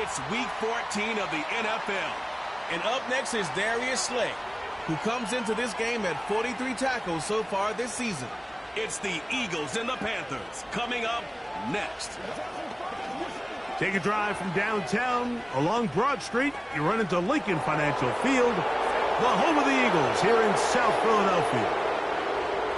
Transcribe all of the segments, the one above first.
It's Week 14 of the NFL. And up next is Darius Slay, who comes into this game at 43 tackles so far this season. It's the Eagles and the Panthers coming up next. Take a drive from downtown along Broad Street. You run into Lincoln Financial Field, the home of the Eagles here in South Philadelphia.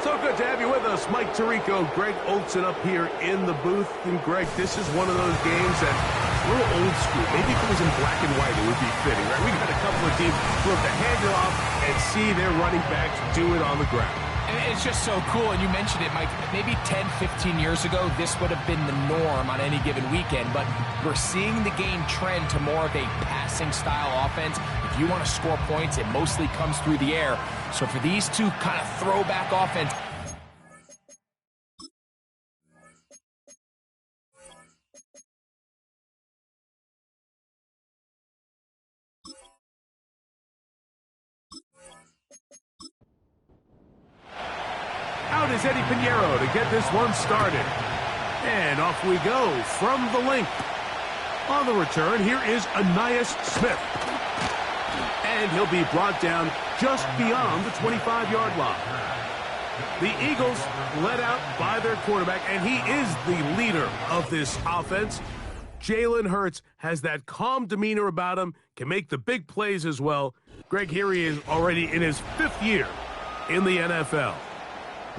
So good to have you with us. Mike Tirico, Greg Olson up here in the booth. And Greg, this is one of those games that a little old school. Maybe if it was in black and white, it would be fitting, right? We got a couple of teams who have to hand it off and see their running backs do it on the ground. And it's just so cool, and you mentioned it, Mike. Maybe 10, 15 years ago, this would have been the norm on any given weekend, but we're seeing the game trend to more of a passing-style offense. If you want to score points, it mostly comes through the air. So for these two kind of throwback offense, out is Eddie Pinheiro to get this one started. And off we go from the link. On the return, here is Ainias Smith. And he'll be brought down just beyond the 25-yard line. The Eagles led out by their quarterback, and he is the leader of this offense. Jalen Hurts has that calm demeanor about him, can make the big plays as well. Greg, here he is already in his 5th year in the NFL.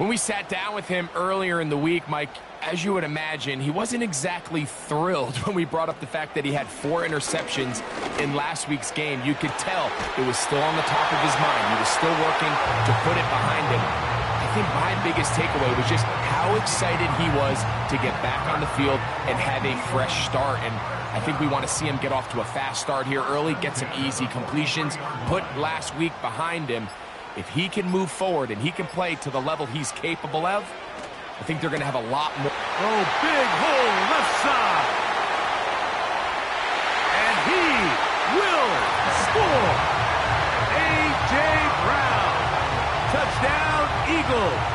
when we sat down with him earlier in the week, Mike, as you would imagine, he wasn't exactly thrilled when we brought up the fact that he had 4 interceptions in last week's game. You could tell it was still on the top of his mind. He was still working to put it behind him. I think my biggest takeaway was just how excited he was to get back on the field and have a fresh start. And I think we want to see him get off to a fast start here early, get some easy completions, put last week behind him. If he can move forward and he can play to the level he's capable of, I think they're going to have a lot more. Oh, big hole left side. And he will score. A.J. Brown. Touchdown, Eagles.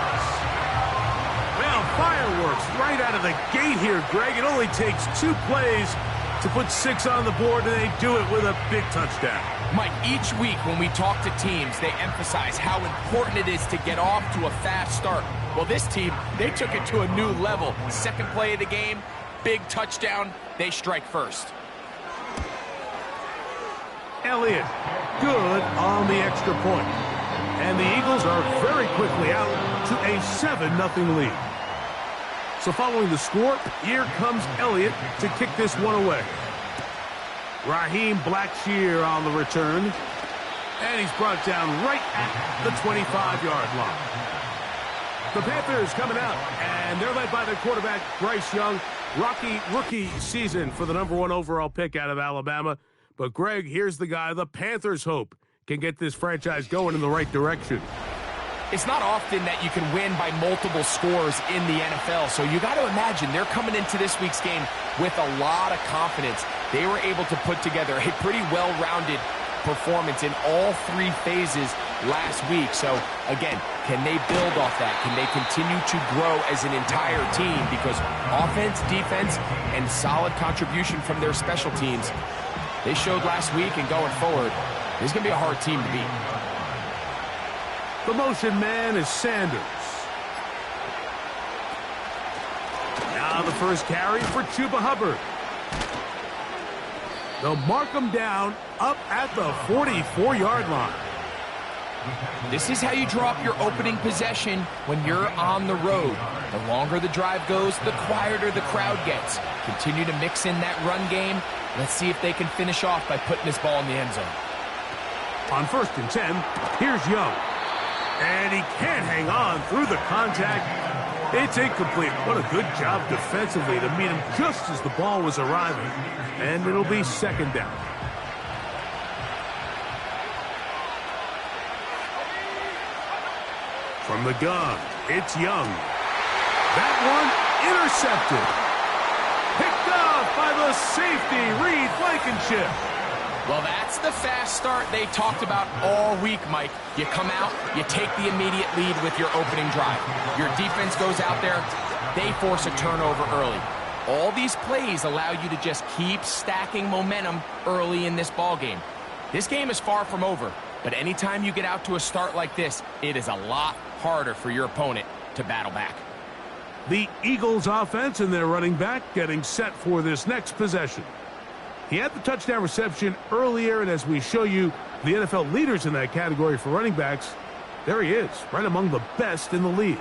Well, fireworks right out of the gate here, Greg. It only takes 2 plays to put 6 on the board, and they do it with a big touchdown. Mike, each week when we talk to teams, they emphasize how important it is to get off to a fast start. Well, this team, they took it to a new level. Second play of the game, big touchdown, they strike first. Elliott, good on the extra point. And the Eagles are very quickly out to a 7-0 lead. So following the score, here comes Elliott to kick this one away. Raheem Blackshear on the return. And he's brought down right at the 25-yard line. The Panthers coming out, and they're led by their quarterback, Bryce Young. Rocky rookie season for the #1 overall pick out of Alabama. But, Greg, here's the guy the Panthers hope can get this franchise going in the right direction. It's not often that you can win by multiple scores in the NFL, so you got to imagine they're coming into this week's game with a lot of confidence. They were able to put together a pretty well-rounded performance in all 3 phases last week. So, again, can they build off that? Can they continue to grow as an entire team? Because offense, defense, and solid contribution from their special teams, they showed last week, and going forward, this is going to be a hard team to beat. The motion man is Sanders. Now the first carry for Chuba Hubbard. They'll mark him down up at the 44-yard line. This is how you draw up your opening possession when you're on the road. The longer the drive goes, the quieter the crowd gets. Continue to mix in that run game. Let's see if they can finish off by putting this ball in the end zone. On 1st and 10, here's Young. And he can't hang on through the contact. It's incomplete. What a good job defensively to meet him just as the ball was arriving. And it'll be 2nd down. From the gun, it's Young. That one intercepted. Picked off by the safety, Reed Blankenship. Well, that's the fast start they talked about all week, Mike. You come out, you take the immediate lead with your opening drive. Your defense goes out there, they force a turnover early. All these plays allow you to just keep stacking momentum early in this ball game. This game is far from over, but anytime you get out to a start like this, it is a lot harder for your opponent to battle back. The Eagles offense and their running back getting set for this next possession. He had the touchdown reception earlier, and as we show you the NFL leaders in that category for running backs, there he is, right among the best in the league.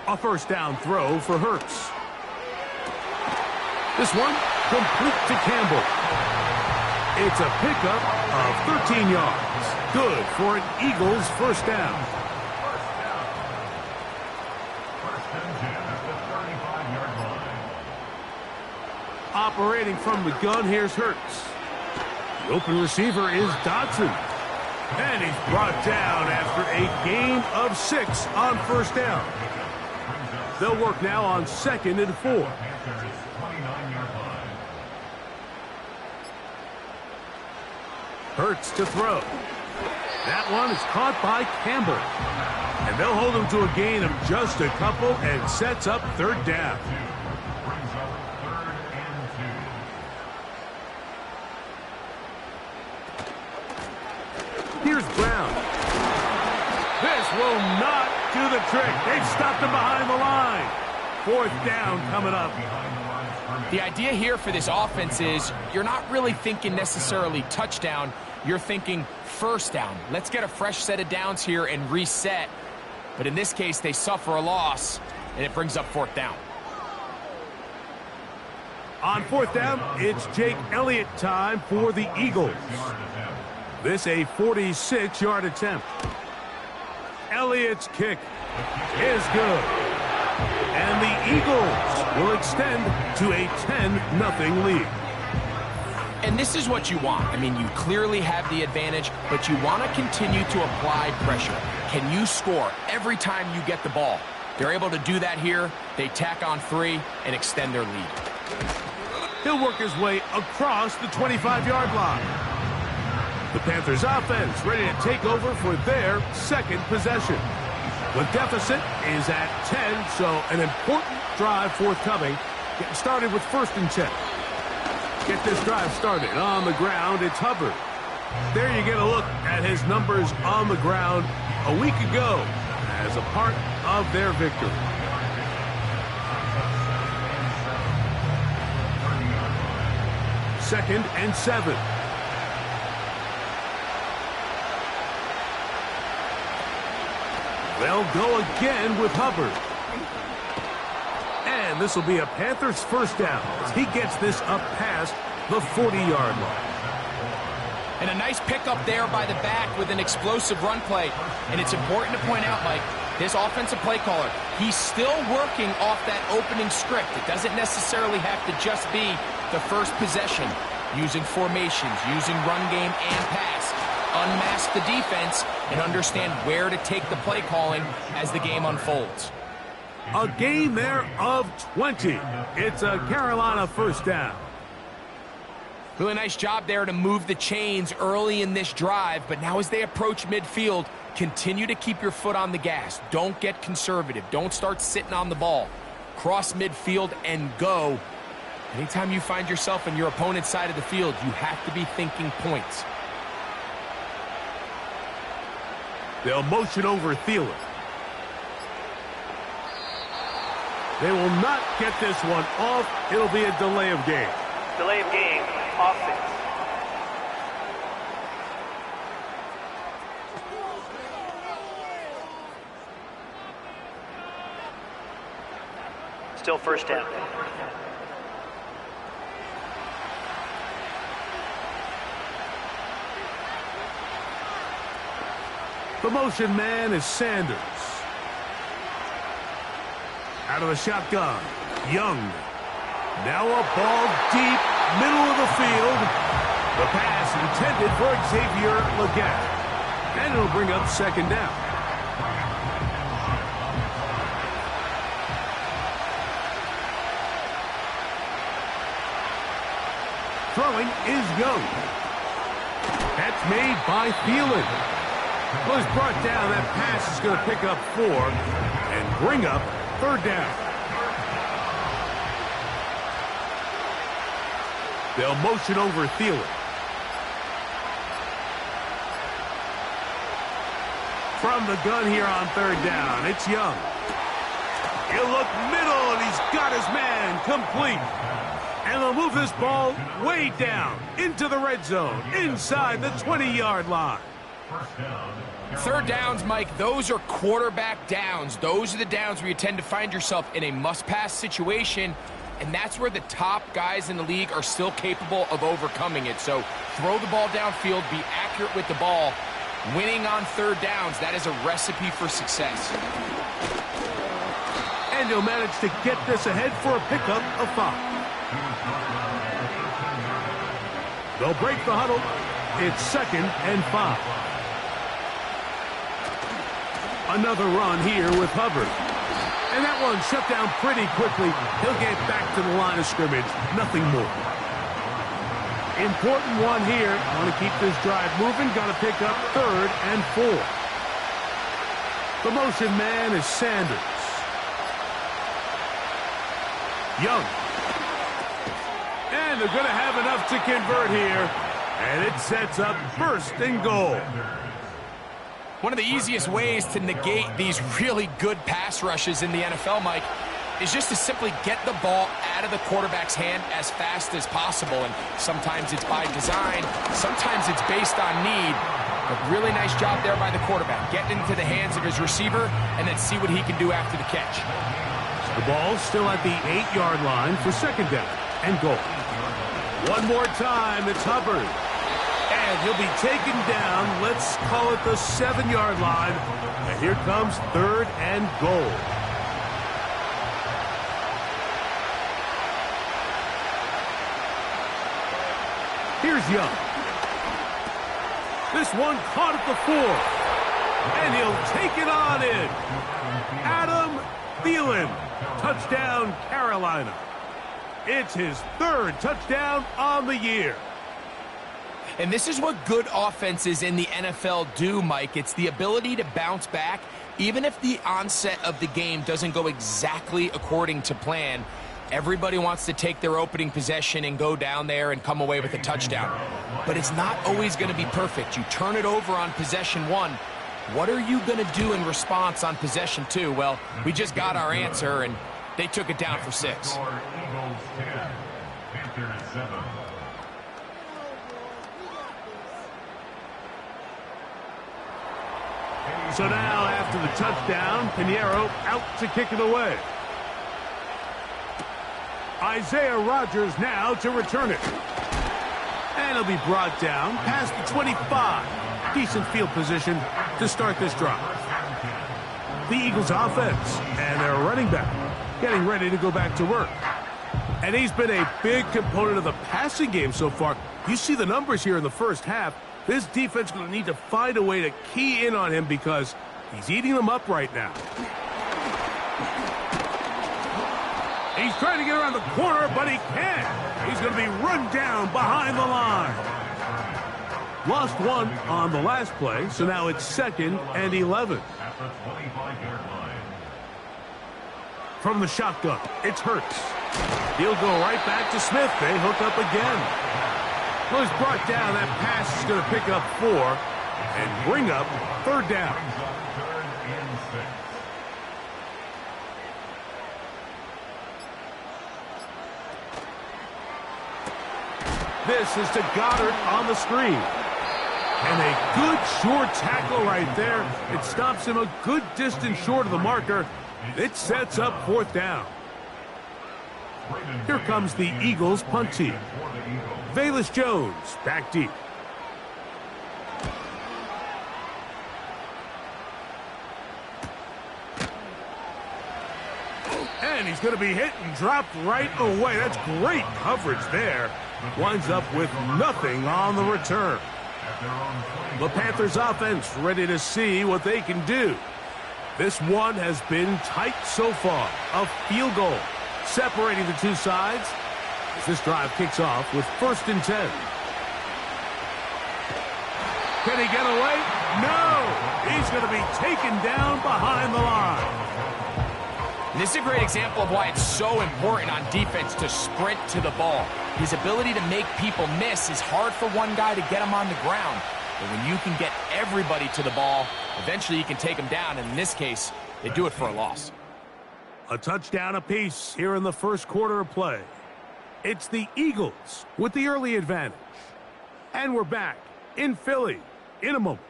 A first down throw for Hurts. This one complete to Campbell. It's a pickup of 13 yards. Good for an Eagles first down. Operating from the gun, here's Hurts. The open receiver is Dodson. And he's brought down after a gain of 6 on first down. They'll work now on 2nd and 4. Hurts to throw. That one is caught by Campbell. And they'll hold him to a gain of just a couple and sets up 3rd down. Here's Brown. This will not do the trick. They've stopped him behind the line. 4th down coming up. The idea here for this offense is you're not really thinking necessarily touchdown. You're thinking first down. Let's get a fresh set of downs here and reset. But in this case, they suffer a loss, and it brings up 4th down. On 4th down, it's Jake Elliott time for the Eagles. This a 46-yard attempt. Elliott's kick is good. And the Eagles will extend to a 10-0 lead. And this is what you want. I mean, you clearly have the advantage, but you want to continue to apply pressure. Can you score every time you get the ball? They're able to do that here. They tack on 3 and extend their lead. He'll work his way across the 25-yard line. The Panthers offense ready to take over for their 2nd possession. The deficit is at 10, so an important drive forthcoming. Getting started with 1st and 10. Get this drive started on the ground. It's Hubbard. There you get a look at his numbers on the ground a week ago as a part of their victory. Second and 7. They'll go again with Hubbard. And this will be a Panthers first down as he gets this up past the 40-yard line. And a nice pickup there by the back with an explosive run play. And it's important to point out, Mike, this offensive play caller, he's still working off that opening script. It doesn't necessarily have to just be the first possession. Using formations, using run game and pass. Unmask the defense and understand where to take the play calling as the game unfolds. A gain there of 20. It's a Carolina first down. Really nice job there to move the chains early in this drive, but now as they approach midfield, continue to keep your foot on the gas. Don't get conservative. Don't start sitting on the ball. Cross midfield and go. Anytime you find yourself on your opponent's side of the field, you have to be thinking points. They'll motion over Thielen. They will not get this one off. It'll be a delay of game. Delay of game, offense. Still first down. The motion man is Sanders. Out of the shotgun, Young. Now a ball deep, middle of the field. The pass intended for Xavier Legette. And it'll bring up 2nd down. Throwing is Young. That's made by Thielen. Well, he's brought down. That pass is going to pick up 4. and bring up third down. They'll motion over Thielen. From the gun here on third down, it's Young. He'll look middle, and he's got his man complete. And they'll move this ball way down into the red zone, inside the 20-yard line. Third downs, Mike, those are quarterback downs. Those are the downs where you tend to find yourself in a must-pass situation, and that's where the top guys in the league are still capable of overcoming it. So throw the ball downfield, be accurate with the ball. Winning on third downs, that is a recipe for success. And he'll manage to get this ahead for a pickup of 5. They'll break the huddle. It's 2nd and 5. Another run here with Hubbard. And that one shut down pretty quickly. He'll get back to the line of scrimmage. Nothing more. Important one here. Want to keep this drive moving. Got to pick up 3rd and 4. The motion man is Sanders. Young. And they're going to have enough to convert here. And it sets up 1st and goal. One of the easiest ways to negate these really good pass rushes in the NFL, Mike, is just to simply get the ball out of the quarterback's hand as fast as possible. And sometimes it's by design, sometimes it's based on need. A really nice job there by the quarterback, getting into the hands of his receiver and then see what he can do after the catch. The ball's still at the 8-yard line for 2nd down and goal. One more time, it's Hubbard. And he'll be taken down, let's call it the 7-yard line. And here comes 3rd and goal. Here's Young. This one caught at the 4. And he'll take it on in. Adam Thielen. Touchdown, Carolina. It's his 3rd touchdown on the year. And this is what good offenses in the NFL do, Mike. It's the ability to bounce back, even if the onset of the game doesn't go exactly according to plan. Everybody wants to take their opening possession and go down there and come away with a touchdown. But it's not always going to be perfect. You turn it over on possession 1. What are you going to do in response on possession 2? Well, we just got our answer, and they took it down for 6. So now, after the touchdown, Pinheiro out to kick it away. Isaiah Rodgers now to return it. And he'll be brought down past the 25. Decent field position to start this drive. The Eagles offense and their running back getting ready to go back to work. And he's been a big component of the passing game so far. You see the numbers here in the first half. This defense is going to need to find a way to key in on him because he's eating them up right now. He's trying to get around the corner, but he can't. He's going to be run down behind the line. Lost one on the last play, so now it's 2nd and 11. From the shotgun, it's Hurts. He'll go right back to Smith. They hook up again. Well, he's brought down. That pass is going to pick up 4 and bring up 3rd down. This is to Goddard on the screen. And a good short tackle right there. It stops him a good distance short of the marker. It sets up 4th down. Here comes the Eagles punt team. Velus Jones back deep. And he's going to be hit and dropped right away. That's great coverage there. Winds up with nothing on the return. The Panthers offense ready to see what they can do. This one has been tight so far. A field goal separating the two sides as this drive kicks off with 1st and 10. Can he get away? No! He's going to be taken down behind the line. And this is a great example of why it's so important on defense to sprint to the ball. His ability to make people miss is hard for one guy to get him on the ground. But when you can get everybody to the ball, eventually you can take them down. And in this case, they do it for a loss. A touchdown apiece here in the first quarter of play. It's the Eagles with the early advantage. And we're back in Philly in a moment.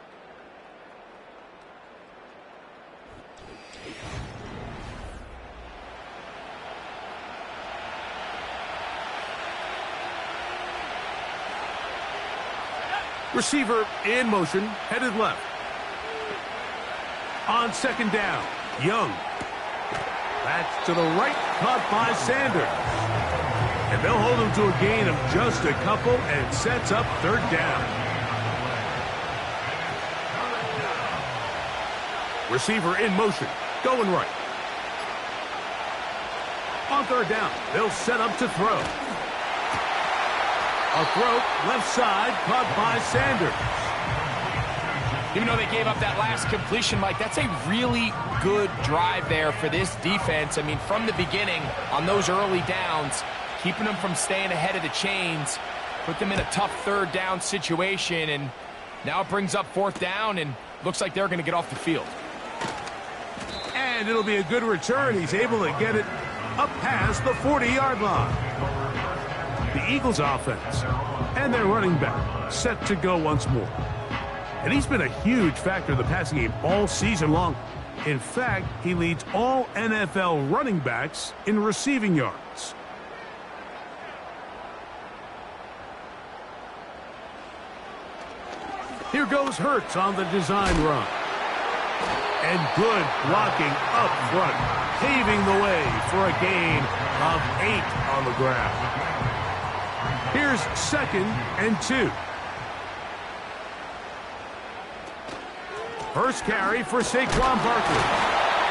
Receiver in motion, headed left. On second down, Young. That's to the right, caught by Sanders. And they'll hold him to a gain of just a couple and sets up third down. Receiver in motion, going right. On third down, they'll set up to throw. A throw, left side, caught by Sanders. Even though they gave up that last completion, Mike, that's a really good drive there for this defense. I mean, from the beginning, on those early downs, keeping them from staying ahead of the chains, put them in a tough third down situation, and now it brings up fourth down, and looks like they're going to get off the field. And it'll be a good return. He's able to get it up past the 40-yard line. The Eagles offense and their running back set to go once more. And he's been a huge factor in the passing game all season long. In fact, he leads all NFL running backs in receiving yards. Here goes Hurts on the design run. And good blocking up front, paving the way for a gain of 8 on the ground. Here's 2nd and 2. First carry for Saquon Barkley.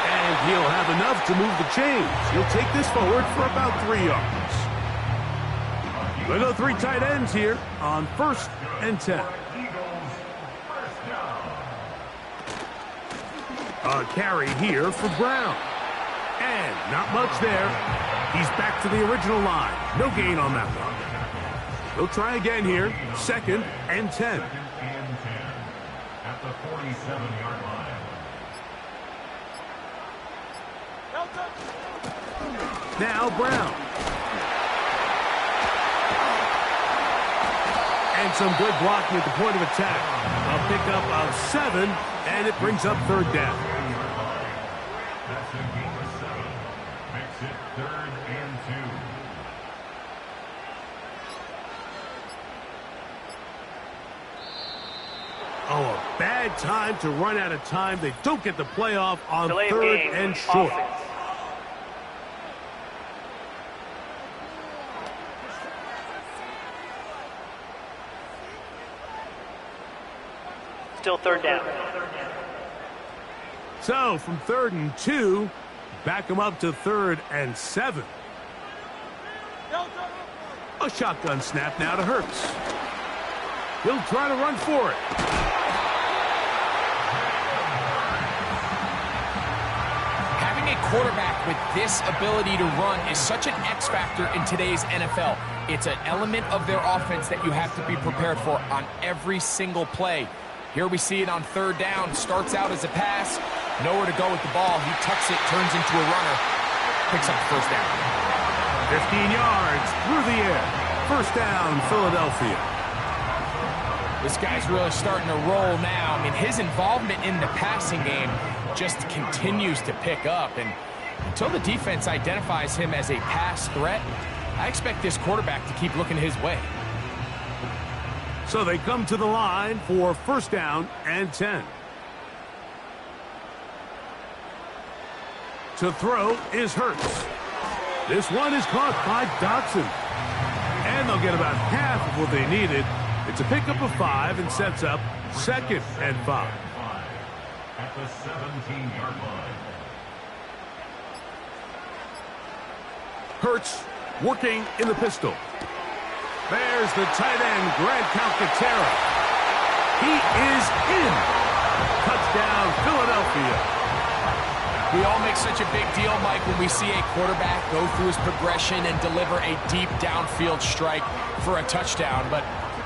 And he'll have enough to move the chains. He'll take this forward for about 3 yards. We'll go 3 tight ends here on 1st and 10. A carry here for Brown. And not much there. He's back to the original line. No gain on that one. They'll try again here. 2nd and 10. At the 47-yard line. Now Brown. And some good blocking at the point of attack. A pickup of 7, and it brings up third down. That's a gain of 7. Makes it 3rd and 2. Oh, a bad time to run out of time. They don't get the playoff on Delay 3rd and short. Offense. Still 3rd down. So, from 3rd and 2, back them up to 3rd and 7. A shotgun snap now to Hurts. He'll try to run for it. Having a quarterback with this ability to run is such an X factor in today's NFL. It's an element of their offense that you have to be prepared for on every single play. Here we see it on 3rd down. Starts out as a pass. Nowhere to go with the ball. He tucks it, turns into a runner. Picks up the 1st down. 15 yards through the air. 1st down, Philadelphia. This guy's really starting to roll now. I mean, his involvement in the passing game just continues to pick up. And until the defense identifies him as a pass threat, I expect this quarterback to keep looking his way. So they come to the line for 1st down and 10. To throw is Hurts. This one is caught by Dotson. And they'll get about half of what they needed. It's a pickup of 5 and sets up 2nd and 5. At the 17-yard line. Hurts working in the pistol. There's the tight end, Grant Calcaterra. He is in. Touchdown, Philadelphia. We all make such a big deal, Mike, when we see a quarterback go through his progression and deliver a deep downfield strike for a touchdown. But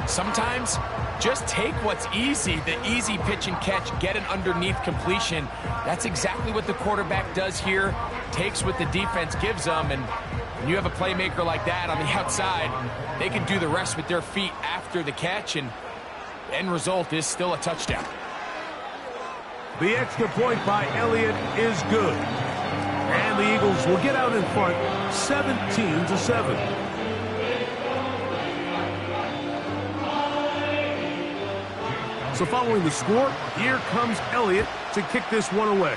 sometimes, just take what's easy, the easy pitch and catch, get an underneath completion. That's exactly what the quarterback does here, takes what the defense gives them, and when you have a playmaker like that on the outside, they can do the rest with their feet after the catch, and the end result is still a touchdown. The extra point by Elliott is good. And the Eagles will get out in front 17-7. So following the score, here comes Elliott to kick this one away.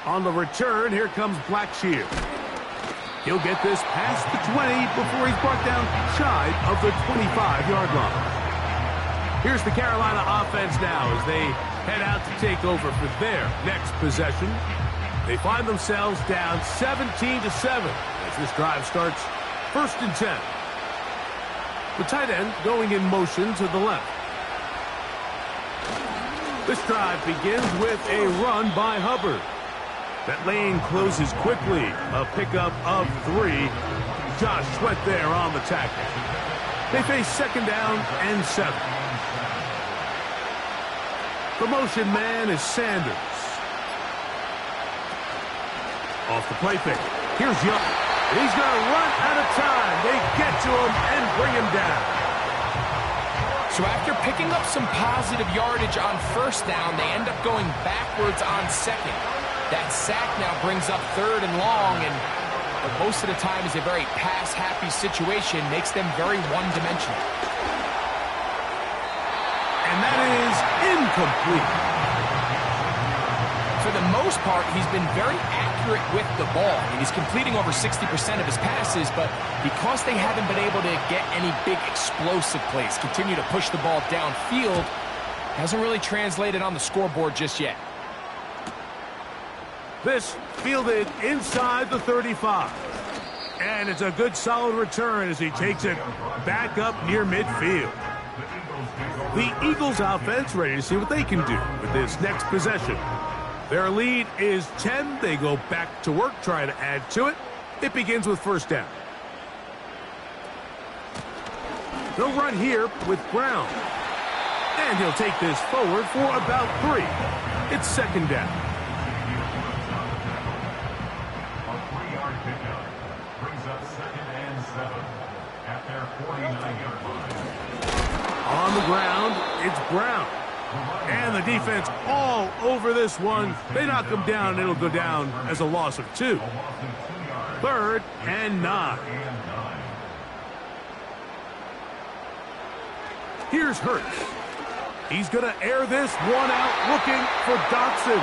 On the return, here comes Blackshear. He'll get this past the 20 before he's brought down shy of the 25-yard line. Here's the Carolina offense now as they head out to take over for their next possession. They find themselves down 17-7 as this drive starts 1st and 10. The tight end going in motion to the left. This drive begins with a run by Hubbard. That lane closes quickly. A pickup of 3. Josh Sweat there on the tackle. They face 2nd down and 7. The motion man is Sanders. Off the play fake. Here's Young. He's going to run out of time. They get to him and bring him down. So after picking up some positive yardage on 1st down, they end up going backwards on 2nd. That sack now brings up 3rd and long, and most of the time is a very pass-happy situation, makes them very one-dimensional. And that is incomplete. For the most part, he's been very accurate with the ball. I mean, he's completing over 60% of his passes, but because they haven't been able to get any big explosive plays, continue to push the ball downfield, hasn't really translated on the scoreboard just yet. This fielded inside the 35. And it's a good solid return as he takes it back up near midfield. The Eagles offense ready to see what they can do with this next possession. Their lead is 10. They go back to work, try to add to it. It begins with 1st down. They'll run here with Brown. And he'll take this forward for about 3. It's 2nd down. A 3-yard pickup brings up 2nd and 7 at their 49-yard line. On the ground, it's Brown. And the defense all over this one. They knock him down, and it'll go down as a loss of 2. 3rd and 9. Here's Hurts. He's going to air this one out, looking for Dotson.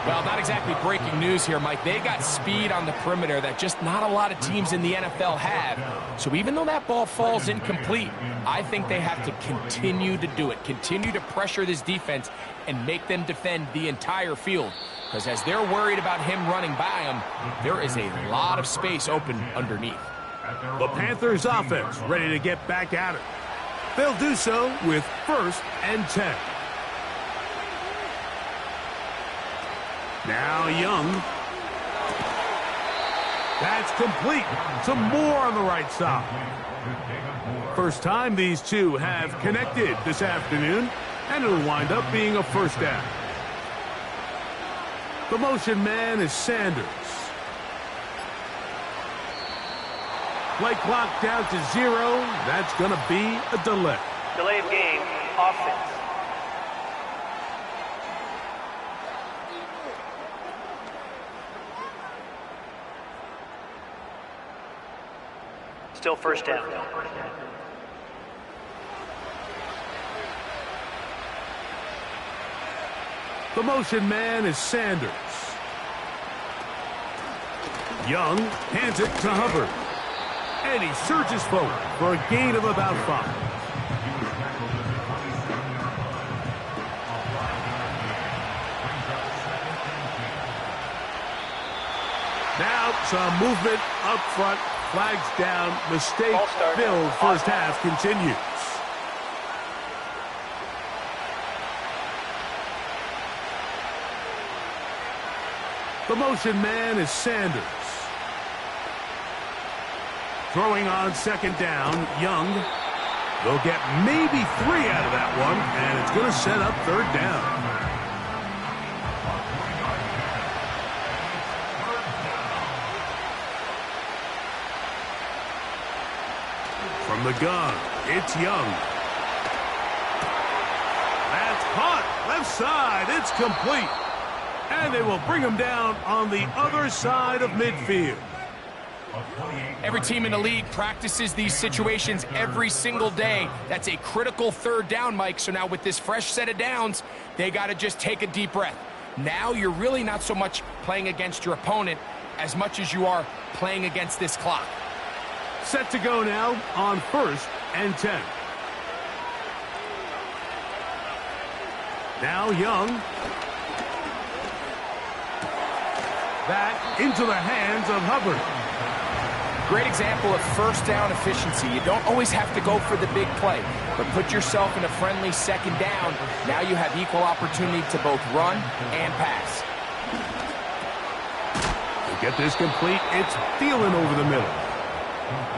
Well, not exactly breaking news here, Mike. They got speed on the perimeter that just not a lot of teams in the NFL have. So even though that ball falls incomplete, I think they have to continue to do it, continue to pressure this defense and make them defend the entire field. Because as they're worried about him running by them, there is a lot of space open underneath. The Panthers offense ready to get back at it. They'll do so with 1st and 10. Now Young. That's complete. Some more on the right side. First time these two have connected this afternoon, and it'll wind up being a 1st down. The motion man is Sanders. Play clock down to 0. That's going to be a delay. Delay of game, offense. Still 1st down. The motion man is Sanders. Young hands it to Hubbard. And he surges forward for a gain of about 5. Now some movement up front. Flags down. Mistake filled. First half continues. The motion man is Sanders. Throwing on second down, Young. They'll get maybe 3 out of that one, and it's going to set up third down. From the gun, it's Young. That's caught. Left side. It's complete. And they will bring him down on the other side of midfield. Every team in the league practices these situations every single day. That's a critical third down, Mike. So now with this fresh set of downs, they got to just take a deep breath. Now you're really not so much playing against your opponent as much as you are playing against this clock. Set to go now on 1st and 10. Now Young. Back into the hands of Hubbard. Great example of first down efficiency. You don't always have to go for the big play, but put yourself in a friendly second down. Now you have equal opportunity to both run and pass. To get this complete, it's Thielen over the middle.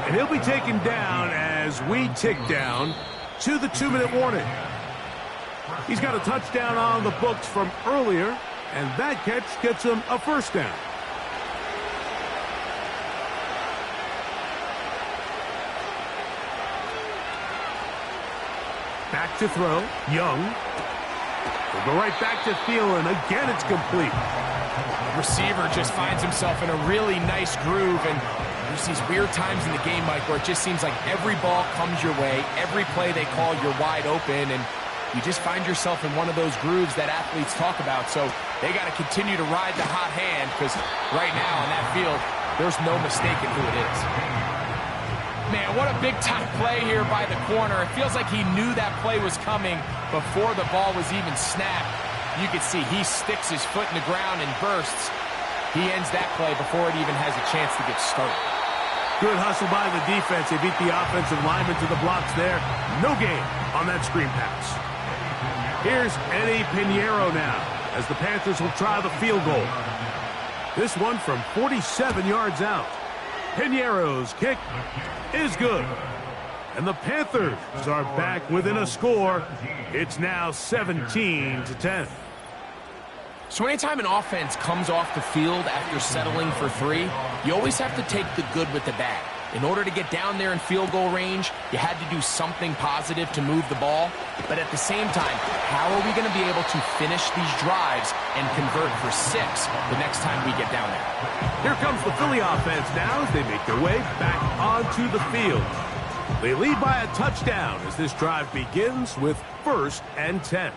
And he'll be taken down as we tick down to the 2-minute warning. He's got a touchdown on the books from earlier, and that catch gets him a first down. Back to throw. Young. We'll go right back to Thielen. Again, it's complete. Receiver just finds himself in a really nice groove, and there's these weird times in the game, Mike, where it just seems like every ball comes your way, every play they call, you're wide open, and you just find yourself in one of those grooves that athletes talk about. So they got to continue to ride the hot hand, because right now on that field, there's no mistaking who it is. Man, what a big-time play here by the corner. It feels like he knew that play was coming before the ball was even snapped. You can see he sticks his foot in the ground and bursts. He ends that play before it even has a chance to get started. Good hustle by the defense. They beat the offensive lineman to the blocks there. No gain on that screen pass. Here's Eddie Pinheiro now, as the Panthers will try the field goal. This one from 47 yards out. Pinheiro's kick is good. And the Panthers are back within a score. It's now 17-10. So anytime an offense comes off the field after settling for 3, you always have to take the good with the bad. In order to get down there in field goal range, you had to do something positive to move the ball. But at the same time, how are we going to be able to finish these drives and convert for 6 the next time we get down there? Here comes the Philly offense now as they make their way back onto the field. They lead by a touchdown as this drive begins with 1st and 10.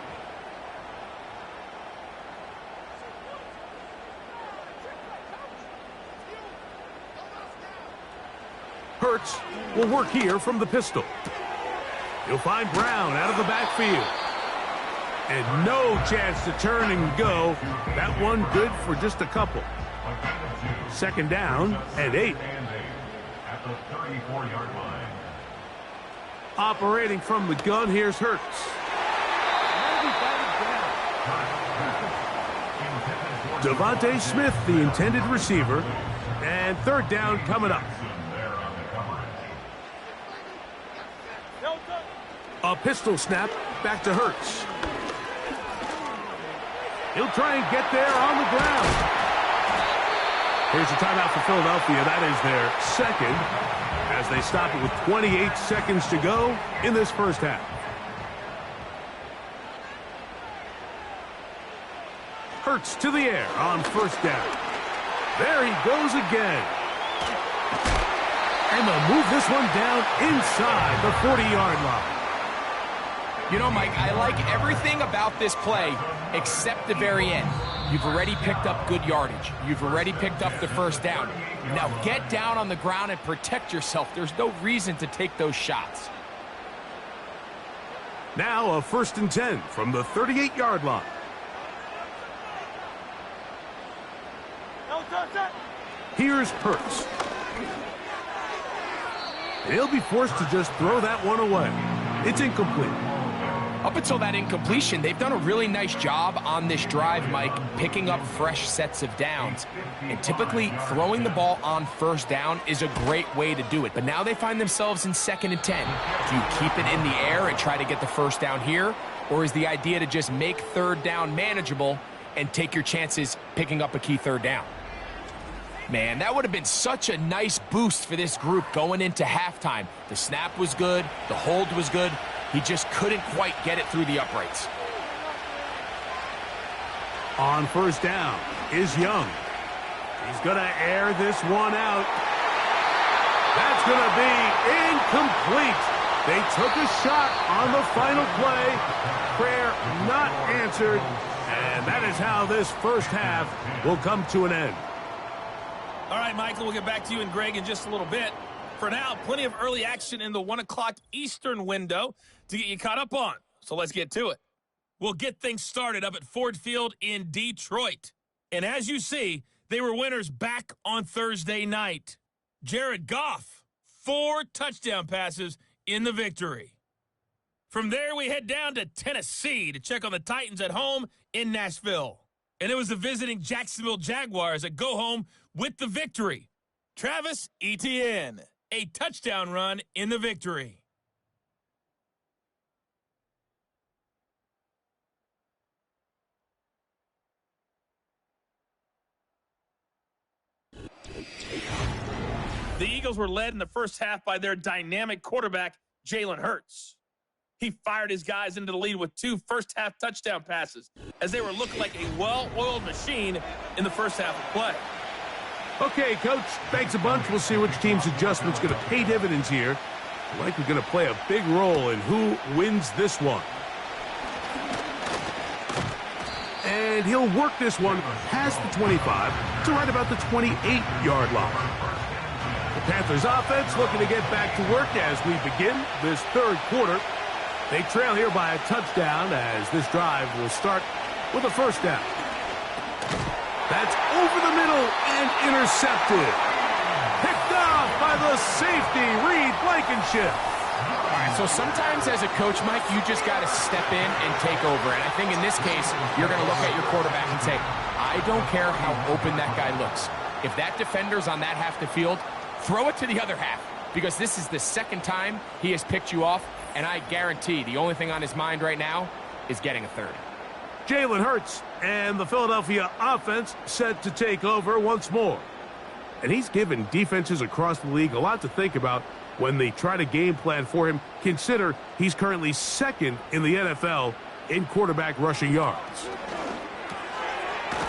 Hurts will work here from the pistol. He'll find Brown out of the backfield. And no chance to turn and go. That one good for just a couple. Second down and 8. At the 34-yard line. Operating from the gun, here's Hurts. Devontae Smith, the intended receiver. And third down coming up. A pistol snap back to Hurts. He'll try and get there on the ground. Here's a timeout for Philadelphia. That is their second, as they stop it with 28 seconds to go in this first half. Hurts to the air on first down. There he goes again. And they'll move this one down inside the 40-yard line. You know, Mike, I like everything about this play except the very end. You've already picked up good yardage. You've already picked up the first down. Now get down on the ground and protect yourself. There's no reason to take those shots. Now a 1st and 10 from the 38-yard line. Here's Hurts. He'll be forced to just throw that one away. It's incomplete. Up until that incompletion, they've done a really nice job on this drive, Mike, picking up fresh sets of downs. And typically, throwing the ball on first down is a great way to do it. But now they find themselves in 2nd and 10. Do you keep it in the air and try to get the first down here? Or is the idea to just make 3rd down manageable and take your chances picking up a key 3rd down? Man, that would have been such a nice boost for this group going into halftime. The snap was good. The hold was good. He just couldn't quite get it through the uprights. On first down is Young. He's going to air this one out. That's going to be incomplete. They took a shot on the final play. Prayer not answered. And that is how this first half will come to an end. All right, Michael, we'll get back to you and Greg in just a little bit. For now, plenty of early action in the 1 o'clock Eastern window to get you caught up on. So let's get to it. We'll get things started up at Ford Field in Detroit. And as you see, they were winners back on Thursday night. Jared Goff, 4 touchdown passes in the victory. From there, we head down to Tennessee to check on the Titans at home in Nashville. And it was the visiting Jacksonville Jaguars that go home with the victory. Travis Etienne, a touchdown run in the victory. The Eagles were led in the first half by their dynamic quarterback, Jalen Hurts. He fired his guys into the lead with 2 first-half touchdown passes as they were looking like a well-oiled machine in the first half of play. Okay, Coach, thanks a bunch. We'll see which team's adjustment's going to pay dividends here. Likely going to play a big role in who wins this one. And he'll work this one past the 25 to right about the 28-yard line. The Panthers offense looking to get back to work as we begin this 3rd quarter. They trail here by a touchdown as this drive will start with a first down. That's over the middle and intercepted. Picked off by the safety, Reed Blankenship. All right, so sometimes as a coach, Mike, you just got to step in and take over. And I think in this case, you're going to look at your quarterback and say, I don't care how open that guy looks. If that defender's on that half the field, throw it to the other half. Because this is the 2nd time he has picked you off. And I guarantee the only thing on his mind right now is getting a 3rd. Jalen Hurts and the Philadelphia offense set to take over once more. And he's given defenses across the league a lot to think about when they try to game plan for him. Consider he's currently 2nd in the NFL in quarterback rushing yards.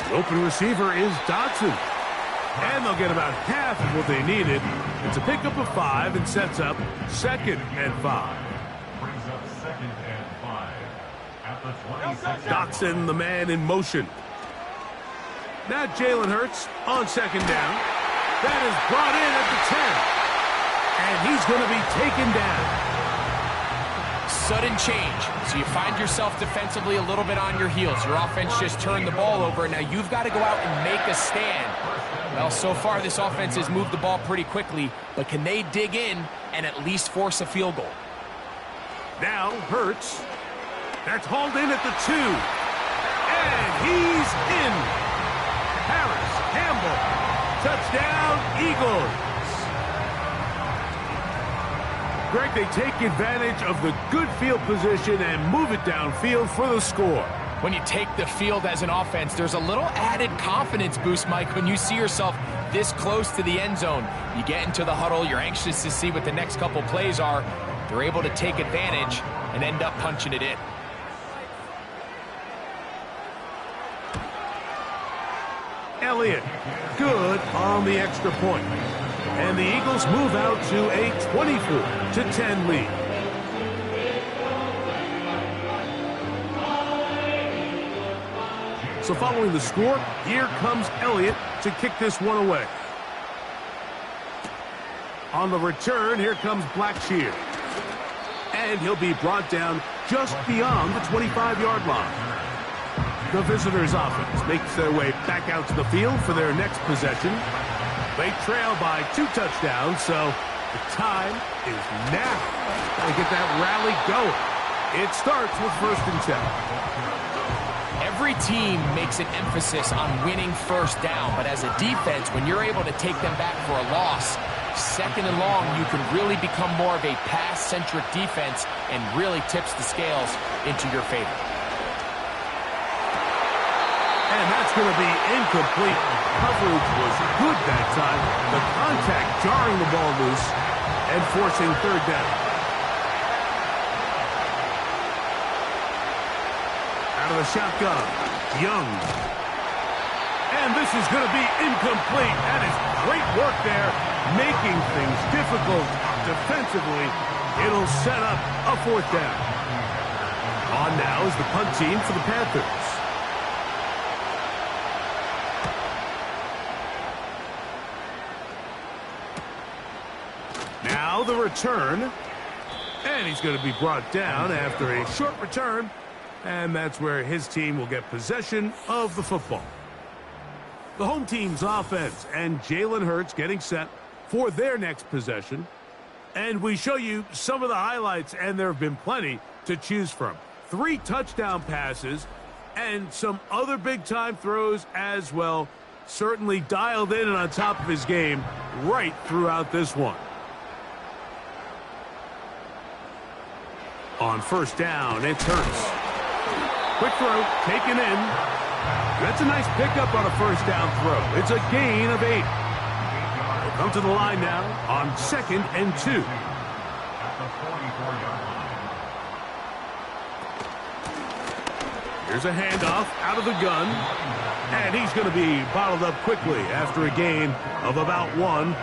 The open receiver is Dotson. And they'll get about half of what they needed. It's a pickup of 5 and sets up 2nd and 5. Dotson, the man in motion. Now Jalen Hurts on 2nd down. That is brought in at the 10. And he's going to be taken down. Sudden change. So you find yourself defensively a little bit on your heels. Your offense just turned the ball over. Now you've got to go out and make a stand. Well, so far this offense has moved the ball pretty quickly. But can they dig in and at least force a field goal? Now Hurts. That's hauled in at the 2. And he's in. Harris, Campbell. Touchdown, Eagles. Greg, they take advantage of the good field position and move it downfield for the score. When you take the field as an offense, there's a little added confidence boost, Mike, when you see yourself this close to the end zone. You get into the huddle, you're anxious to see what the next couple plays are. They're able to take advantage and end up punching it in. Elliott, good on the extra point. And the Eagles move out to a 24-10 lead. So following the score, here comes Elliott to kick this one away. On the return, here comes Blackshear. And he'll be brought down just beyond the 25-yard line. The visitors' offense makes their way back out to the field for their next possession. They trail by 2 touchdowns, so the time is now. Gotta get that rally going. It starts with 1st and 10. Every team makes an emphasis on winning first down, but as a defense, when you're able to take them back for a loss, 2nd and long, you can really become more of a pass-centric defense and really tips the scales into your favor. And that's going to be incomplete. Coverage was good that time. The contact jarring the ball loose and forcing 3rd down. Out of the shotgun, Young. And this is going to be incomplete. That is great work there, making things difficult defensively. It'll set up a 4th down. On now is the punt team for the Panthers. Now the return. And he's going to be brought down after a short return. And that's where his team will get possession of the football. The home team's offense and Jalen Hurts getting set for their next possession. And we show you some of the highlights, and there have been plenty to choose from. 3 touchdown passes and some other big-time throws as well. Certainly dialed in and on top of his game right throughout this one. On 1st down, it's Hurts. Quick throw, taken in. That's a nice pickup on a 1st down throw. It's a gain of 8. He'll come to the line now on 2nd and 2. Here's a handoff out of the gun. And he's going to be bottled up quickly after a gain of about 1.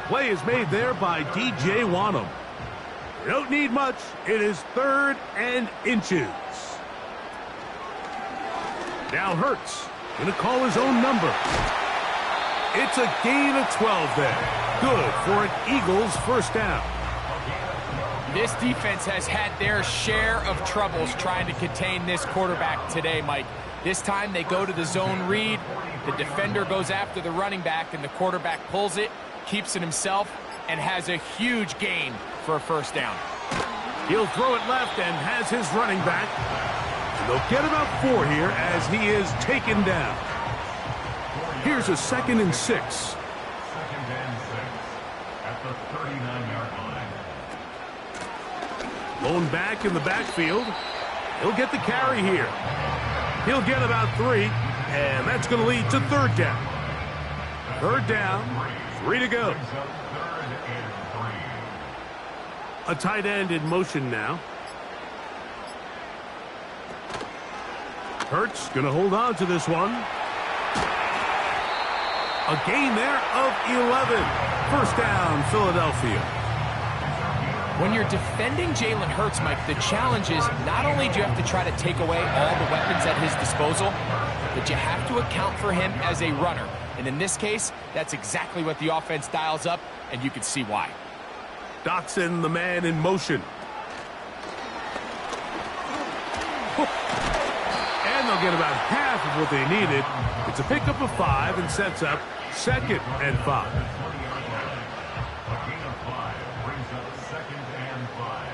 Play is made there by DJ Wanham. Don't need much. It is 3rd and inches. Now Hurts going to call his own number. It's a gain of 12 there. Good for an Eagles 1st down. This defense has had their share of troubles trying to contain this quarterback today, Mike. This time they go to the zone read. The defender goes after the running back, and the quarterback pulls it, keeps it himself, and has a huge gain for a 1st down. He'll throw it left and has his running back. And they'll get about 4 here as he is taken down. Here's a 2nd and 6. 2nd and 6 at the 39-yard line. Lone back in the backfield. He'll get the carry here. He'll get about 3, and that's going to lead to 3rd down. 3rd down, 3 to go. A tight end in motion now. Hurts going to hold on to this one. A gain there of 11. 1st down, Philadelphia. When you're defending Jalen Hurts, Mike, the challenge is not only do you have to try to take away all the weapons at his disposal, but you have to account for him as a runner. And in this case, that's exactly what the offense dials up, and you can see why. Dotson, the man in motion. And they'll get about half of what they needed. It's a pickup of 5 and sets up 2nd and 5. A gain of 5 brings up 2nd and 5.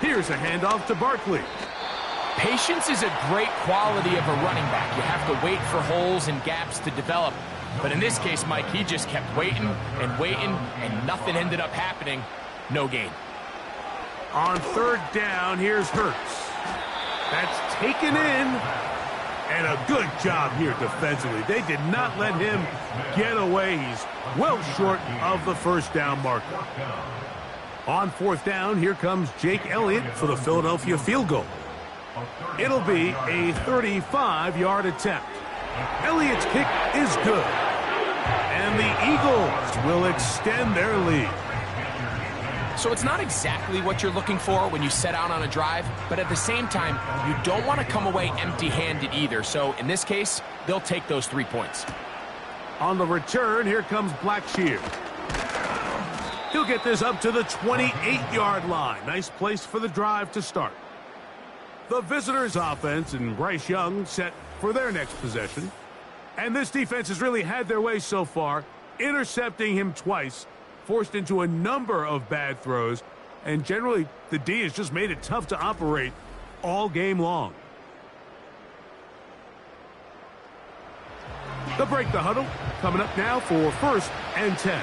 Here's a handoff to Barkley. Patience is a great quality of a running back. You have to wait for holes and gaps to develop. But in this case, Mike, he just kept waiting, and nothing ended up happening. No gain. On 3rd down, here's Hurts. That's taken in. And a good job here defensively. They did not let him get away. He's well short of the 1st down marker. On 4th down, here comes Jake Elliott for the Philadelphia field goal. It'll be a 35-yard attempt. Elliott's kick is good. And the Eagles will extend their lead. So it's not exactly what you're looking for when you set out on a drive, but at the same time, you don't want to come away empty-handed either. So in this case, they'll take those 3 points. On the return, here comes Blackshear. He'll get this up to the 28-yard line. Nice place for the drive to start. The visitors' offense and Bryce Young set for their next possession. And this defense has really had their way so far, intercepting him twice, forced into a number of bad throws, And generally, the D has just made it tough to operate all game long. They'll break the huddle. Coming up now for 1st and 10.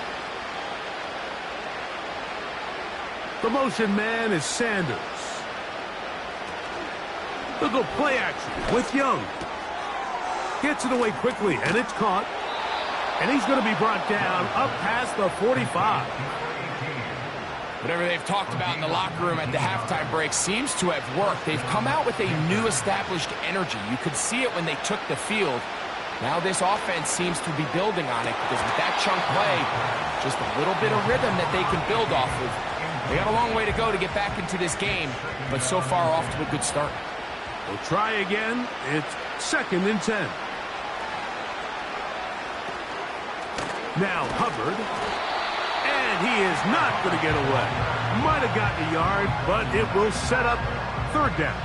The motion man is Sanders. They'll go play action with Young. Gets it away quickly, and it's caught. And he's going to be brought down up past the 45. Whatever they've talked about in the locker room at the halftime break seems to have worked. They've come out with a new established energy. You could see it when they took the field. Now this offense seems to be building on it because with that chunk play, just a little bit of rhythm that they can build off of. They got a long way to go to get back into this game, but so far off to a good start. We'll try again. It's 2nd and 10. Now Hubbard. And he is not going to get away. Might have gotten a yard, but it will set up 3rd down.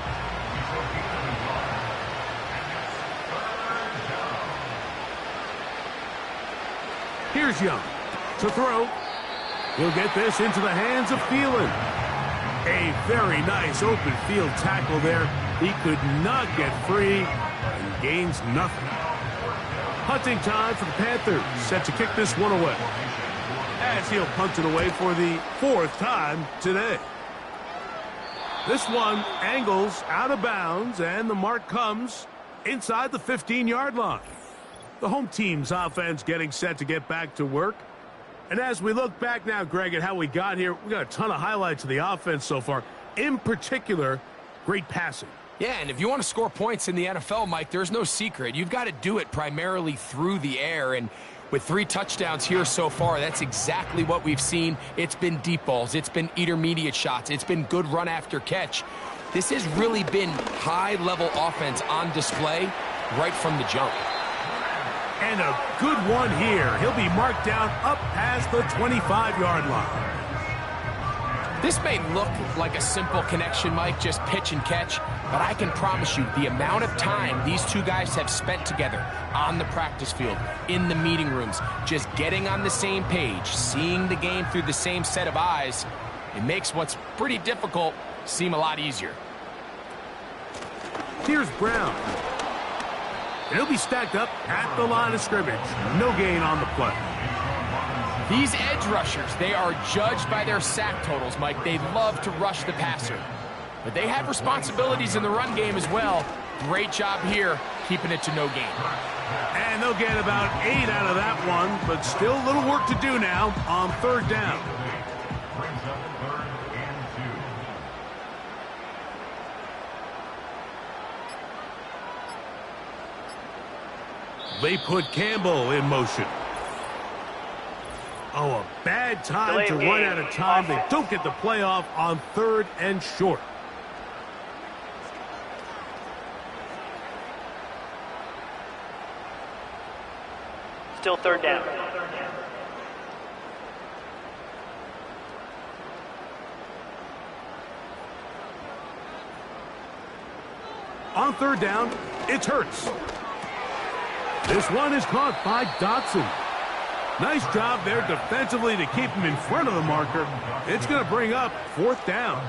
Here's Young to throw. He'll get this into the hands of Thielen. A very nice open field tackle there. He could not get free and gains nothing. Punting time for the Panthers, set to kick this one away. As he'll punt it away for the 4th time today. This one angles out of bounds, and the mark comes inside the 15-yard line. The home team's offense getting set to get back to work. And as we look back now, Greg, at how we got here, we got a ton of highlights of the offense so far. In particular, great passing. Yeah, and if you want to score points in the NFL, Mike, there's no secret. You've got to do it primarily through the air, and with 3 touchdowns here so far, that's exactly what we've seen. It's been deep balls. It's been intermediate shots. It's been good run after catch. This has really been high-level offense on display right from the jump. And a good one here. He'll be marked down up past the 25-yard line. This may look like a simple connection, Mike, just pitch and catch, but I can promise you the amount of time these two guys have spent together on the practice field, in the meeting rooms, just getting on the same page, seeing the game through the same set of eyes, it makes what's pretty difficult seem a lot easier. Here's Brown. And he'll be stacked up at the line of scrimmage. No gain on the play. These edge rushers, they are judged by their sack totals, Mike. They love to rush the passer. But they have responsibilities in the run game as well. Great job here, keeping it to no gain. And they'll get about 8 out of that one, but still a little work to do now on 3rd down. Brings up 3rd and 2. They put Campbell in motion. Oh, a bad time to run out of time. They don't get the playoff on 3rd and short. Still 3rd down. On 3rd down, it's Hurts. This one is caught by Dotson. Nice job there defensively to keep him in front of the marker. It's going to bring up 4th down.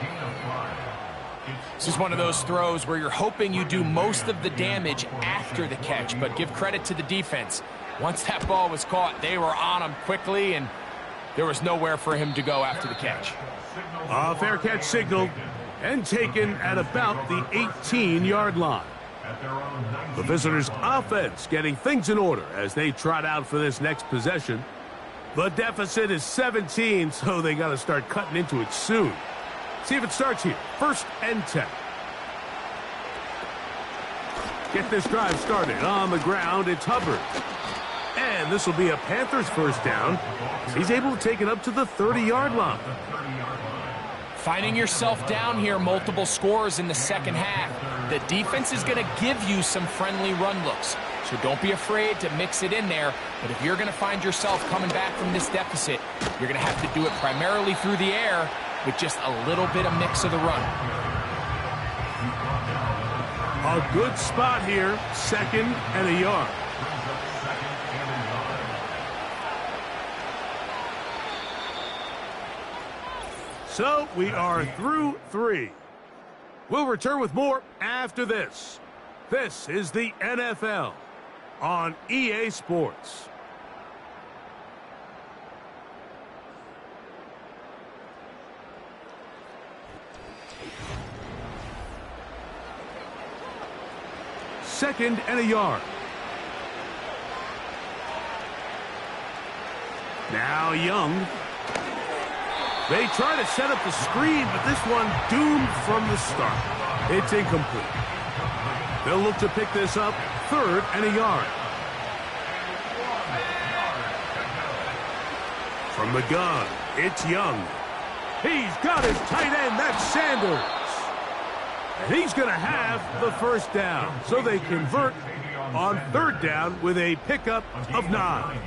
This is one of those throws where you're hoping you do most of the damage after the catch, but give credit to the defense. Once that ball was caught, they were on him quickly, and there was nowhere for him to go after the catch. A fair catch signaled and taken at about the 18-yard line. The visitors' offense getting things in order as they trot out for this next possession. The deficit is 17, so they got to start cutting into it soon. See if it starts here. 1st and 10. Get this drive started on the ground. It's Hubbard. And this will be a Panthers 1st down. He's able to take it up to the 30-yard line. Finding yourself down here, multiple scores in the 2nd half. The defense is going to give you some friendly run looks. So don't be afraid to mix it in there. But if you're going to find yourself coming back from this deficit, you're going to have to do it primarily through the air with just a little bit of mix of the run. A good spot here. 2nd and a yard. So we are through 3. We'll return with more after this. This is the NFL on EA Sports. Second and a yard. Now Young. They try to set up the screen, but this one doomed from the start. It's incomplete. They'll look to pick this up, third and a yard. From the gun, it's Young. He's got his tight end, that's Sanders. And he's going to have the first down. So they convert on third down with a pickup of 9.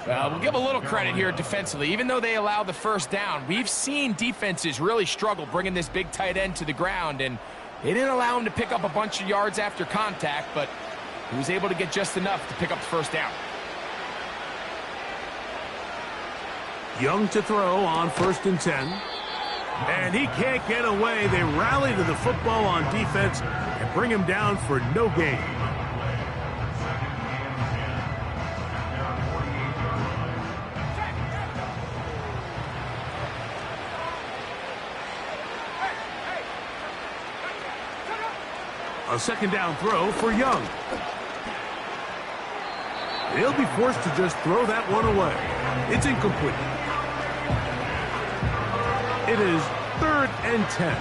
We'll give a little credit here defensively. Even though they allow the first down, we've seen defenses really struggle bringing this big tight end to the ground, and they didn't allow him to pick up a bunch of yards after contact, but he was able to get just enough to pick up the first down. Young to throw on 1st and 10. And he can't get away. They rally to the football on defense and bring him down for no gain. A second down throw for Young. He'll be forced to just throw that one away. It's incomplete. It is 3rd and 10.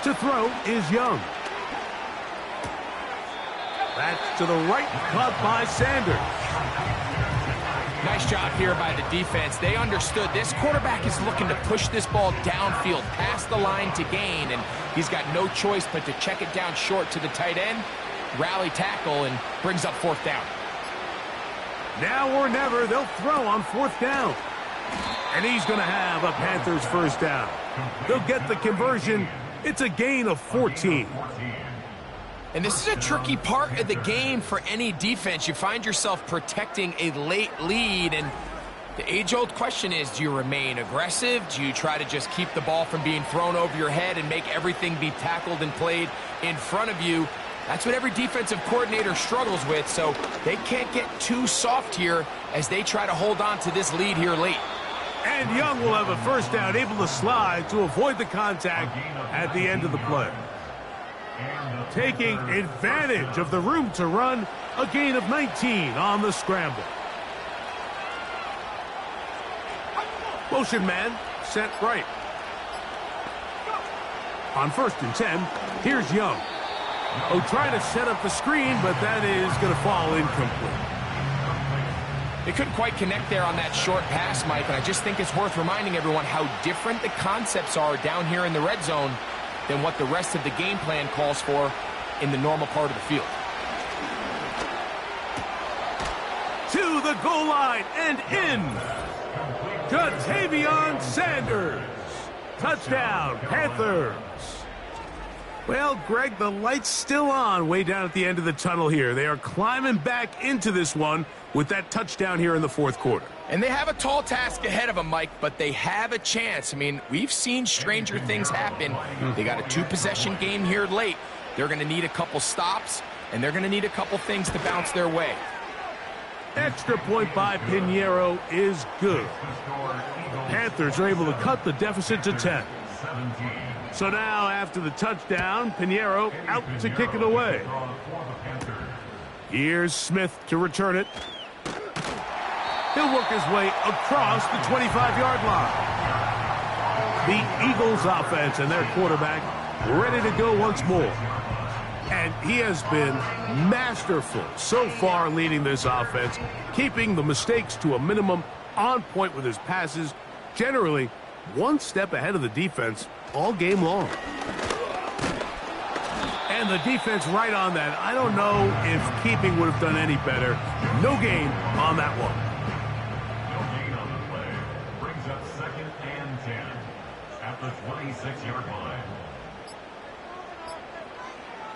To throw is Young. That's to the right, caught by Sanders. Nice job here by the defense. They understood this quarterback is looking to push this ball downfield past the line to gain, and he's got no choice but to check it down short to the tight end, rally tackle, and brings up 4th down. Now or never, they'll throw on 4th down. And he's going to have a Panthers first down. They'll get the conversion. It's a gain of 14. And this is a tricky part of the game for any defense. You find yourself protecting a late lead, and the age-old question is, do you remain aggressive? Do you try to just keep the ball from being thrown over your head and make everything be tackled and played in front of you? That's what every defensive coordinator struggles with, so they can't get too soft here as they try to hold on to this lead here late. And Young will have a first down, able to slide to avoid the contact at the end of the play. Taking advantage of the room to run, a gain of 19 on the scramble. Motion man set right. On 1st and 10, here's Young. Trying to set up the screen, but that is going to fall incomplete. They couldn't quite connect there on that short pass, Mike, and I just think it's worth reminding everyone how different the concepts are down here in the red zone than what the rest of the game plan calls for in the normal part of the field. To the goal line and in. Ja'Tavion Sanders. Touchdown, Panthers. Well, Greg, the light's still on way down at the end of the tunnel here. They are climbing back into this one with that touchdown here in the 4th quarter. And they have a tall task ahead of them, Mike, but they have a chance. I mean, we've seen stranger things happen. They got a 2-possession game here late. They're going to need a couple stops, and they're going to need a couple things to bounce their way. Extra point by Pinheiro is good. Panthers are able to cut the deficit to 10. So now, after the touchdown, Pinheiro out to kick it away. Here's Smith to return it. He'll work his way across the 25-yard line. The Eagles offense and their quarterback ready to go once more. And he has been masterful so far leading this offense, keeping the mistakes to a minimum, on point with his passes, generally one step ahead of the defense all game long. And the defense right on that. I don't know if keeping would have done any better. No gain on that one. No gain on the play. Brings up 2nd and 10 at the 26-yard line.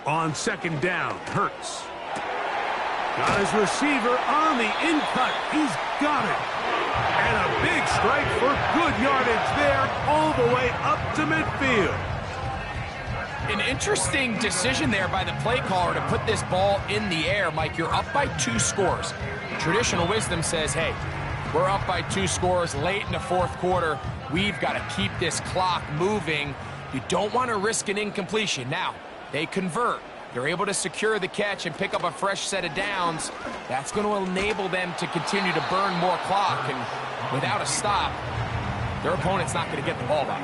On 2nd down, Hurts. Got his receiver on the in-cut. He's got it. And a big strike for good yardage there all the way up to midfield. An interesting decision there by the play caller to put this ball in the air. Mike, you're up by 2 scores. Traditional wisdom says, hey, we're up by 2 scores late in the fourth quarter. We've got to keep this clock moving. You don't want to risk an incompletion. Now, they convert. They're able to secure the catch and pick up a fresh set of downs. That's going to enable them to continue to burn more clock. And without a stop, their opponent's not going to get the ball back.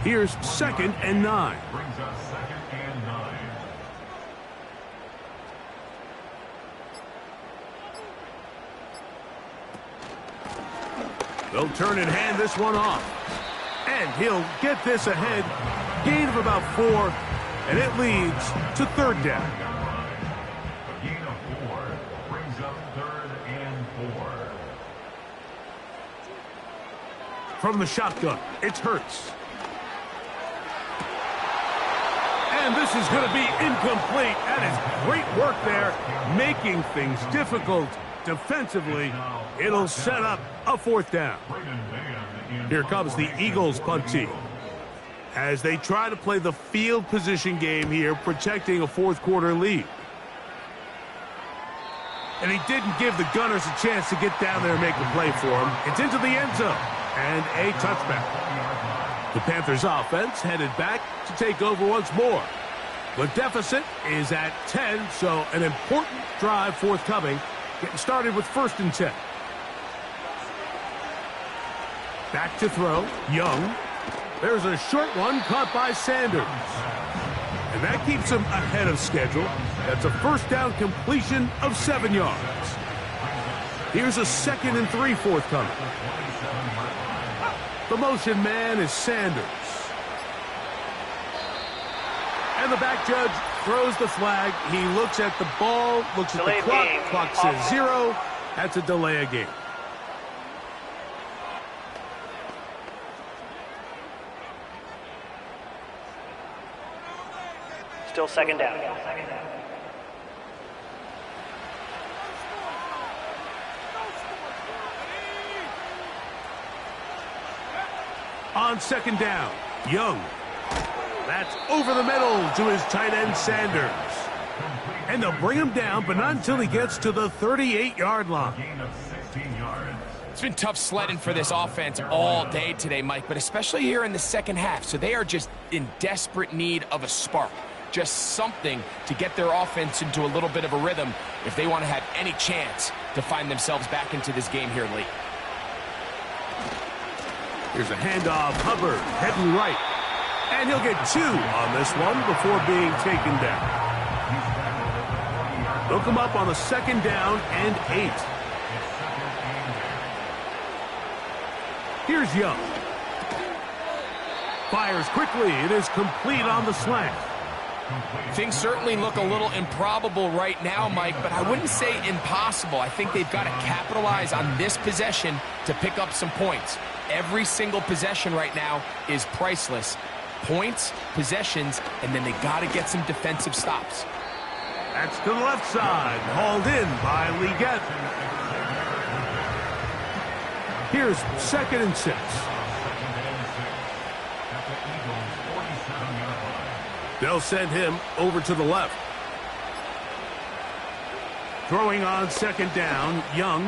Here's 2nd and 9. Brings up 2nd and 9. They'll turn and hand this one off. And he'll get this ahead. Gain of about 4, and it leads to 3rd down. A gain of 4 brings up 3rd and 4. From the shotgun, it's Hurts. And this is going to be incomplete. That is great work there, making things difficult defensively. It'll set up a 4th down. Here comes the Eagles punt team as they try to play the field position game here, protecting a 4th quarter lead. And he didn't give the Gunners a chance to get down there and make a play for him. It's into the end zone and a touchback. The Panthers offense headed back to take over once more. The deficit is at 10, so an important drive forthcoming, getting started with 1st and 10. Back to throw, Young. There's a short one caught by Sanders. And that keeps him ahead of schedule. That's a 1st down completion of 7 yards. Here's a 2nd and 3 forthcoming. The motion man is Sanders. And the back judge throws the flag. He looks at the ball, looks at the clock. Clock says 0. That's a delay of game. Still 2nd down. On 2nd down, Young. That's over the middle to his tight end, Sanders. And they'll bring him down, but not until he gets to the 38-yard line. Gain of 16 yards. It's been tough sledding for this offense all day today, Mike, but especially here in the second half. So they are just in desperate need of a spark. Just something to get their offense into a little bit of a rhythm if they want to have any chance to find themselves back into this game here late. Here's a handoff, Hubbard heading right. And he'll get 2 on this one before being taken down. They'll come up on a 2nd down and 8. Here's Young. Fires quickly. It is complete on the slant. Things certainly look a little improbable right now, Mike, but I wouldn't say impossible. I think they've got to capitalize on this possession to pick up some points. Every single possession right now is priceless. Points, possessions, and then they got to get some defensive stops. That's to the left side, hauled in by Leggett. Here's 2nd and 6. They'll send him over to the left. Throwing on 2nd down, Young.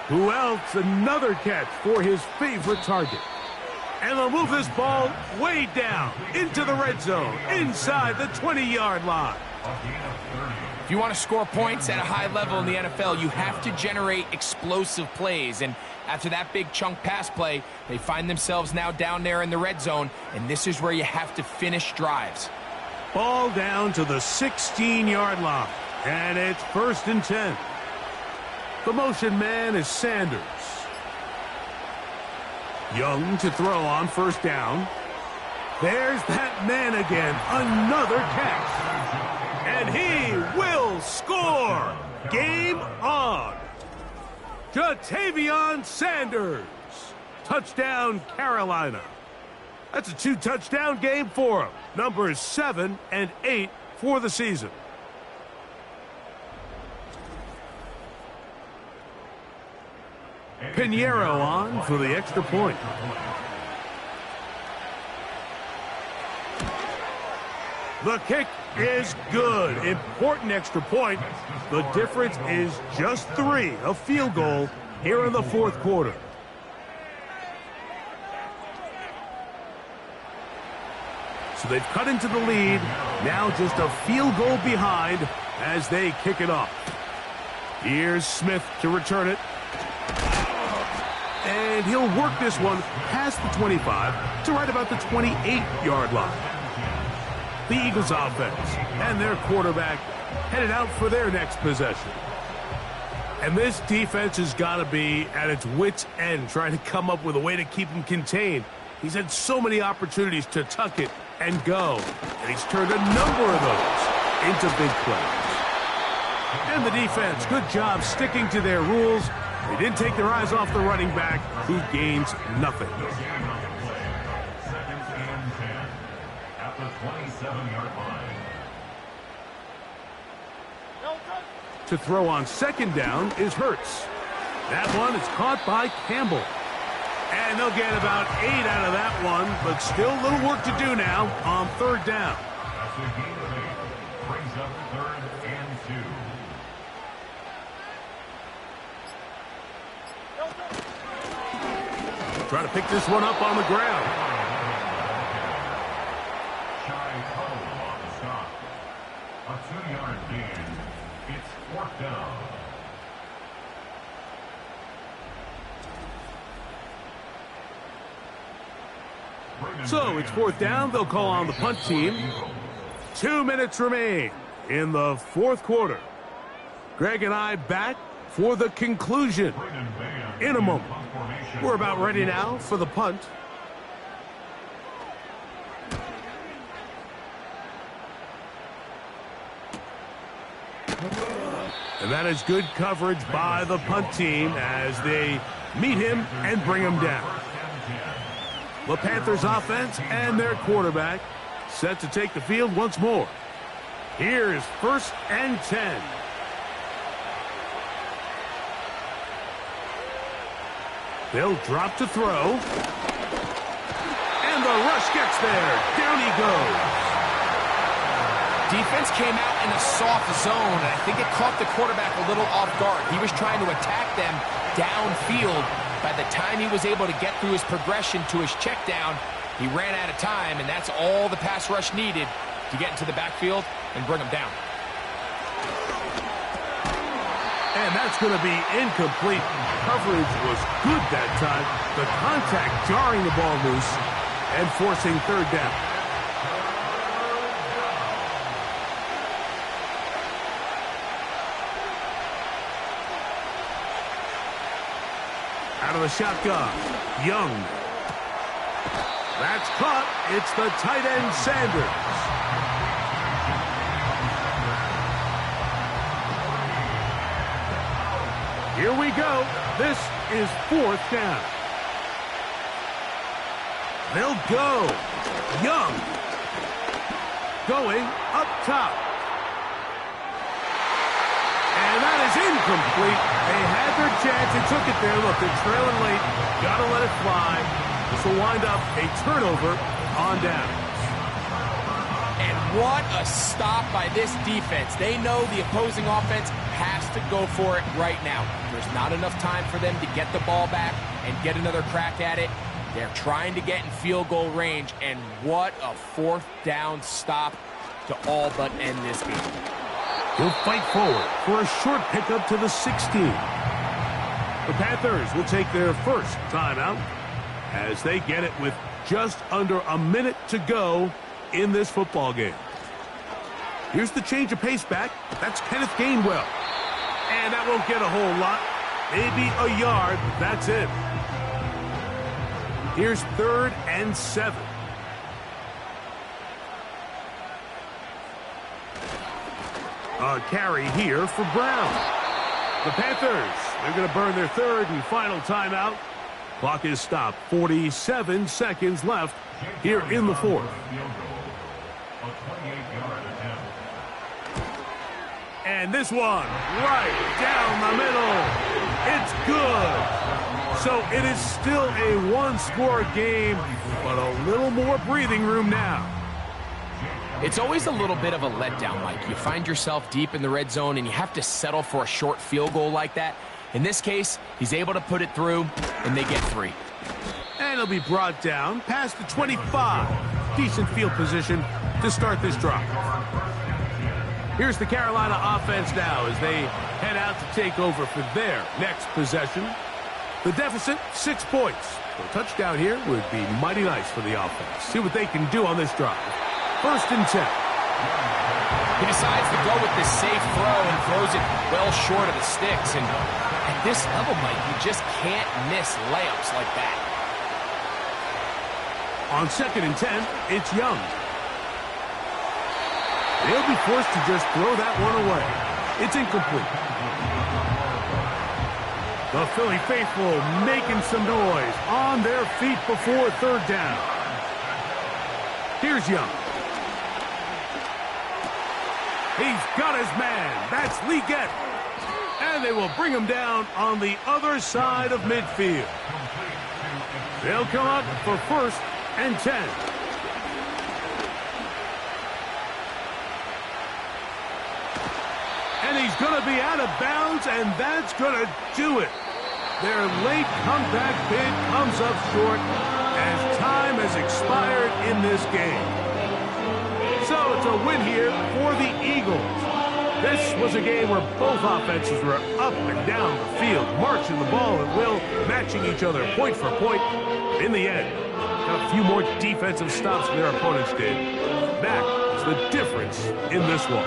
Who else? Another catch for his favorite target. And they'll move this ball way down into the red zone, inside the 20-yard line. If you want to score points at a high level in the NFL, you have to generate explosive plays. And after that big chunk pass play, they find themselves now down there in the red zone, and this is where you have to finish drives. Ball down to the 16-yard line, and it's 1st and 10. The motion man is Sanders. Young to throw on 1st down. There's that man again, another catch. And he will score. Game on. Jatavion Sanders. Touchdown, Carolina. That's a 2-touchdown game for him. Numbers 7 and 8 for the season. Pinheiro on for the extra point. The kick is good. Important extra point. The difference is just 3, a field goal here in the fourth quarter. So they've cut into the lead. Now just a field goal behind as they kick it off. Here's Smith to return it. And he'll work this one past the 25 to right about the 28-yard line. The Eagles offense and their quarterback headed out for their next possession. And this defense has got to be at its wits' end trying to come up with a way to keep him contained. He's had so many opportunities to tuck it and go, and he's turned a number of those into big plays. And the defense, good job sticking to their rules. They didn't take their eyes off the running back, who gains nothing. Second and 10 at the 27-yard line. To throw on second down is Hurts. That one is caught by Campbell. And they'll get about 8 out of that one, but still a little work to do now on third down. That's a gain of 8. Brings up third and 2. Trying to pick this one up on the ground. Shy Cole on the stop. A 2-yard gain. It's fourth down. So it's fourth down. They'll call on the punt team. 2 minutes remain in the fourth quarter. Greg and I back for the conclusion in a moment. We're about ready now for the punt. And that is good coverage by the punt team as they meet him and bring him down. The Panthers offense and their quarterback set to take the field once more. Here's first and 10. They'll drop to throw. And the rush gets there. Down he goes. Defense came out in a soft zone, and I think it caught the quarterback a little off guard. He was trying to attack them downfield. By the time he was able to get through his progression to his check down, he ran out of time, and that's all the pass rush needed to get into the backfield and bring him down. And that's going to be incomplete. Coverage was good that time. The contact jarring the ball loose and forcing third down. Out of the shotgun, Young. That's caught. It's the tight end, Sanders. Here we go. This is fourth down. They'll go. Young. Going up top. And that is incomplete. They had their chance. They took it there. Look, they're trailing late. Got to let it fly. This will wind up a turnover on downs. And what a stop by this defense. They know the opposing offense has to go for it right now. There's not enough time for them to get the ball back and get another crack at it. They're trying to get in field goal range, and what a fourth down stop to all but end this game. He'll fight forward for a short pickup to the 16. The Panthers will take their first timeout as they get it with just under a minute to go in this football game. Here's the change of pace back. That's Kenneth Gainwell. And that won't get a whole lot. Maybe a yard. That's it. Here's third and 7. A carry here for Brown. The Panthers, they're going to burn their third and final timeout. Clock is stopped. 47 seconds left here in the fourth. And this one right down the middle. It's good. So it is still a one-score game, but a little more breathing room now. It's always a little bit of a letdown, Mike. You find yourself deep in the red zone, and you have to settle for a short field goal like that. In this case, he's able to put it through, and they get 3. And he'll be brought down past the 25. Decent field position to start this drive. Here's the Carolina offense now as they head out to take over for their next possession. The deficit, 6 points. So a touchdown here would be mighty nice for the offense. See what they can do on this drive. 1st and 10. He decides to go with this safe throw and throws it well short of the sticks. And at this level, Mike, you just can't miss layups like that. On 2nd and 10, it's Young. They'll be forced to just throw that one away. It's incomplete. The Philly faithful making some noise on their feet before 3rd down. Here's Young. He's got his man. That's Leggett. And they will bring him down on the other side of midfield. They'll come up for 1st and 10. And he's going to be out of bounds, and that's going to do it. Their late comeback bid comes up short as time has expired in this game. So it's a win here for the Eagles. This was a game where both offenses were up and down the field, marching the ball at will, matching each other point for point. In the end, got a few more defensive stops than their opponents did. That is the difference in this one.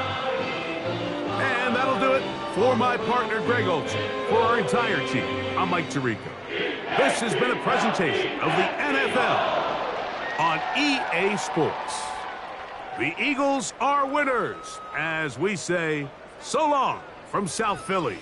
And that'll do it for my partner, Greg Olson. For our entire team, I'm Mike Tirico. This has been a presentation of the NFL on EA Sports. The Eagles are winners, as we say, so long from South Philly.